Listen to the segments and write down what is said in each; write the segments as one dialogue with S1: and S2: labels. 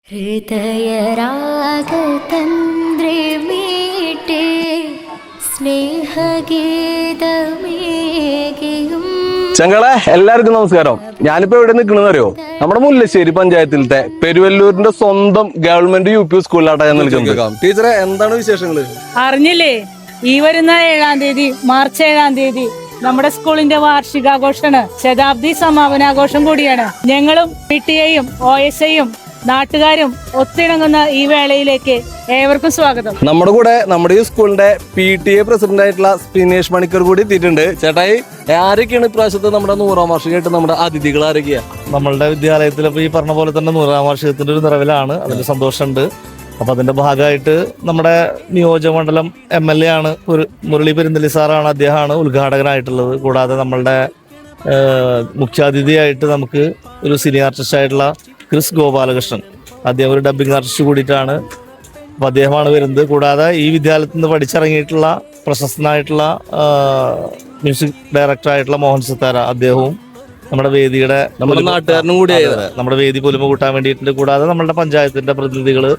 S1: ഹൃദയരാഗതന്ത്രേ മീട്ടേ സ്നേഹഗീതമേകിയും.
S2: ചങ്ങളെ എല്ലാവർക്കും നമസ്കാരം. ഞാനിപ്പോ എവിടെ നിൽക്കണെന്ന് അറിയോ? നമ്മുടെ മുല്ലശ്ശേരി പഞ്ചായത്തിലത്തെ പെരുവല്ലൂരിന്റെ സ്വന്തം ഗവൺമെന്റ് UP സ്കൂളിലാട്ടാ ഞാൻ നിൽക്കുന്നത്. ടീച്ചറെ, എന്താണ് വിശേഷങ്ങള്?
S3: അറിഞ്ഞില്ലേ, ഈ വരുന്ന 7-ാം തീയതി മാർച്ച് 7-ാം തീയതി നമ്മുടെ സ്കൂളിന്റെ വാർഷികാഘോഷമാണ്, ശതാബ്ദി സമാപനാഘോഷം കൂടിയാണ്. ഞങ്ങളും PTA-യും OSIയും നാട്ടുകാരും ഒത്തിണങ്ങുന്ന ഈ വേളയിലേക്ക് ഏവർക്കും സ്വാഗതം.
S2: നമ്മുടെ കൂടെ നമ്മുടെ ഈ സ്കൂളിന്റെ PTA പ്രസിഡന്റ് ആയിട്ടുള്ള സ്പിനേഷ് മണിക്കർ കൂടി എത്തിയിട്ടുണ്ട്. ചേട്ടായി, ആരൊക്കെയാണ് ഇപ്രാവശ്യത്തെ നമ്മുടെ 100ാം വാർഷികമായിട്ട് നമ്മുടെ അതിഥികൾ ആരൊക്കെയാ?
S4: നമ്മളുടെ വിദ്യാലയത്തിൽ ഇപ്പൊ ഈ പറഞ്ഞ പോലെ തന്നെ 100ാം വാർഷികത്തിന്റെ ഒരു നിറവിലാണ്. അതിന്റെ സന്തോഷമുണ്ട്. അപ്പൊ അതിന്റെ ഭാഗമായിട്ട് നമ്മുടെ നിയോജകമണ്ഡലം MLA ആണ് മുരളി പെരുന്തലി സാറാണ്, അദ്ദേഹമാണ് ഉദ്ഘാടകനായിട്ടുള്ളത്. കൂടാതെ നമ്മളുടെ മുഖ്യാതിഥിയായിട്ട് നമുക്ക് ഒരു സിനി ആർട്ടിസ്റ്റ് ആയിട്ടുള്ള ക്രിസ് ഗോപാലകൃഷ്ണൻ, അദ്ദേഹം ഒരു ഡബ്ബിംഗ് ആർട്ടിസ്റ്റ് കൂടിയിട്ടാണ്. അപ്പോൾ അദ്ദേഹമാണ് വരുന്നത്. കൂടാതെ ഈ വിദ്യാലയത്തിൽ നിന്ന് പഠിച്ചിറങ്ങിയിട്ടുള്ള പ്രശസ്തനായിട്ടുള്ള മ്യൂസിക് ഡയറക്ടറായിട്ടുള്ള മോഹൻ സിത്താര, അദ്ദേഹവും നമ്മുടെ വേദിയുടെ
S2: നമ്മുടെ നാട്ടുകാരനും കൂടി
S4: നമ്മുടെ വേദി പൊലിമ കൂട്ടാൻ വേണ്ടിയിട്ടുണ്ട്. കൂടാതെ നമ്മളുടെ പഞ്ചായത്തിന്റെ പ്രതിനിധികള്,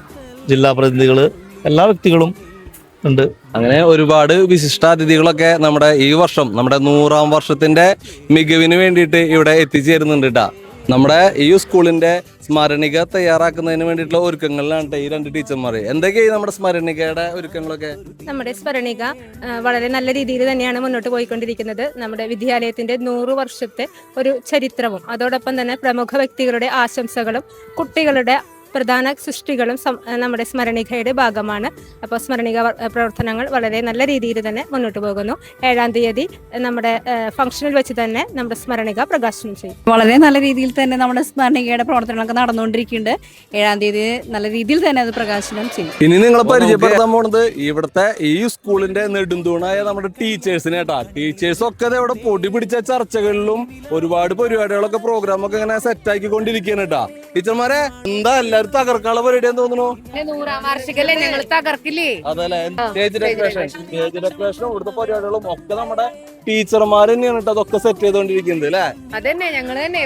S4: ജില്ലാ പ്രതിനിധികള്, എല്ലാ വ്യക്തികളും ഉണ്ട്.
S2: അങ്ങനെ ഒരുപാട് വിശിഷ്ടാതിഥികളൊക്കെ നമ്മുടെ ഈ വർഷം നമ്മുടെ 100ാം വർഷത്തിന്റെ മികവിന് വേണ്ടിയിട്ട് ഇവിടെ എത്തിച്ചേരുന്നുണ്ട് കേട്ടാ. നമ്മുടെ ഈ സ്കൂളിന്റെ സ്മരണിക തയ്യാറാക്കുന്നതിന് വേണ്ടിയിട്ടുള്ള ഒരുക്കങ്ങളിലാണ് ഈ 2 ടീച്ചർമാർ. എന്തൊക്കെയാണ് നമ്മുടെ സ്മരണികയുടെ ഒരുക്കങ്ങളൊക്കെ?
S5: നമ്മുടെ സ്മരണിക വളരെ നല്ല രീതിയിൽ തന്നെയാണ് മുന്നോട്ട് പോയിക്കൊണ്ടിരിക്കുന്നത്. നമ്മുടെ വിദ്യാലയത്തിന്റെ 100 വർഷത്തെ ഒരു ചരിത്രവും അതോടൊപ്പം തന്നെ പ്രമുഖ വ്യക്തികളുടെ ആശംസകളും കുട്ടികളുടെ പ്രധാന സൃഷ്ടികളും നമ്മുടെ സ്മരണികയുടെ ഭാഗമാണ്. അപ്പോൾ സ്മരണിക പ്രവർത്തനങ്ങൾ വളരെ നല്ല രീതിയിൽ തന്നെ മുന്നോട്ട് പോകുന്നു. 7-ാം തീയതി നമ്മുടെ ഫംഗ്ഷനിൽ വെച്ച് തന്നെ നമ്മുടെ സ്മരണിക പ്രകാശനം ചെയ്യും.
S6: വളരെ നല്ല രീതിയിൽ തന്നെ നമ്മുടെ സ്മരണികയുടെ പ്രവർത്തനങ്ങളൊക്കെ നടന്നുകൊണ്ടിരിക്കുന്നുണ്ട്. 7-ാം തീയതി നല്ല രീതിയിൽ തന്നെ അത് പ്രകാശനം ചെയ്യും.
S2: ഇനി നിങ്ങളെ പരിചയപ്പെടുത്താൻ പോണത് ഇവിടുത്തെ ഈ സ്കൂളിന്റെ നെടുന്തൂണായ നമ്മുടെ ടീച്ചേഴ്സിനെ കേട്ടാ. ടീച്ചേഴ്സ് ഒക്കെ ഇവിടെ പൊടി പിടിച്ച ചർച്ചകളിലും ഒരുപാട് പരിപാടികളൊക്കെ പ്രോഗ്രാമൊക്കെ ഇങ്ങനെ സെറ്റ് ആക്കിക്കൊണ്ടിരിക്കുകയാണ് കേട്ടാ. ടീച്ചർമാരെ, എന്താ എല്ലാവരും തകർക്കാനുള്ള പരിപാടി എന്ന് തോന്നുന്നു?
S5: 100ാം വാർഷികല്ലേ, ഞങ്ങൾ തകർക്കില്ലേ?
S2: അതല്ലേ, സ്റ്റേജ് ഡെക്കറേഷനും ഇവിടുത്തെ പരിപാടികളും ഒക്കെ നമ്മുടെ ടീച്ചർമാർ തന്നെയാണ് കേട്ടോ അതൊക്കെ സെറ്റ് ചെയ്തോണ്ടിരിക്കുന്നത് അല്ലേ?
S5: അതന്നെ, ഞങ്ങൾ തന്നെ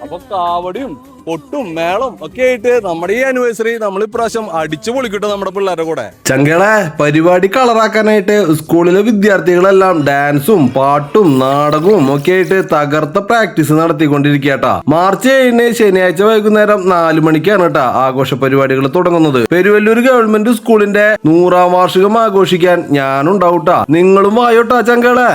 S2: അപ്പൊ കാവടിയും പൊട്ടും മേളം ഒക്കെ ആയിട്ട് നമ്മുടെ ഈ ആനിവേഴ്സറി നമ്മൾ ഇപ്രാവശ്യം അടിച്ചു പൊളിക്കട്ടെ നമ്മുടെ പിള്ളേരുടെ കൂടെ. ചങ്കളെ, പരിപാടി കളറാക്കാനായിട്ട് സ്കൂളിലെ വിദ്യാർത്ഥികളെല്ലാം ഡാൻസും പാട്ടും നാടകവും ഒക്കെ ആയിട്ട് തകർത്ത പ്രാക്ടീസ് നടത്തിക്കൊണ്ടിരിക്കട്ടാ. മാർച്ച് 7-ന് ശനിയാഴ്ച വൈകുന്നേരം 4 മണിക്കാണ് കേട്ടാ ആഘോഷ പരിപാടികൾ തുടങ്ങുന്നത്. പെരുവല്ലൂർ ഗവൺമെന്റ് സ്കൂളിന്റെ 100ാം വാർഷികം ആഘോഷിക്കാൻ ഞാനുണ്ടാവൂട്ടാ. നിങ്ങളും വായോട്ടാ ചങ്കളെ.